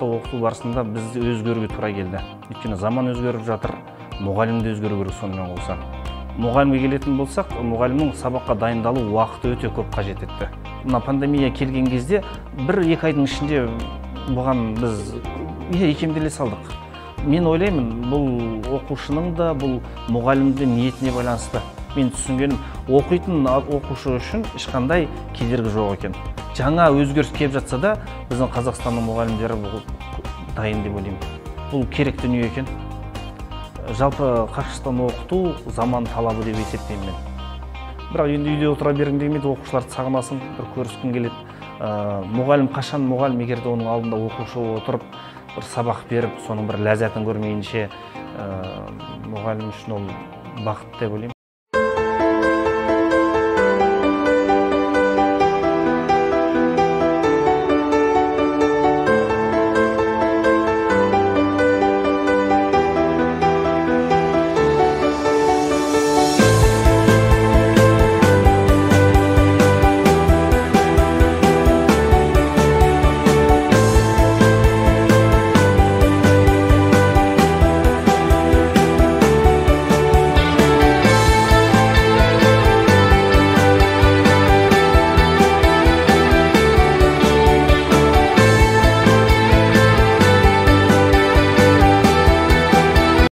сабақта оқыту барысында біз өзгеруге тура келді. Өйткені заман өзгеріп жатыр, мұғалім де өзгеру керек сонымен қоса. Мұғалімге келетін болсақ, мұғалімнің сабаққа дайындалу уақыты өте көп қажет етті. Мына пандемия келген кезде 1-2 айдың ішінде бұған біз икемделе салдық. Мен ойлаймын, бұл оқушының да, бұл мұғалімді ниетіне байланысты. Мен түсінгенім, оқитын оқушы үшін ешқандай кедергі жоқ екен. Жаңа өзгеріс келіп жатса да, біздің Қазақстанның мұғалімдері дайын деп ойлаймын. Бұл керек дүние екен. Жалпы қашықтан оқыту заман талабы деп есептеймін мен. Бірақ енді үйде отыра бергім келмейді, оқушыларды сағынасың, бір көріскің келеді. Мұғалім қашан мұғалім, егер де оның алдында оқушы отырып, бір сабақ беріп, соның бір ләззатын көрмейінше, мұғалім үшін ол бақыт деп ойлаймын.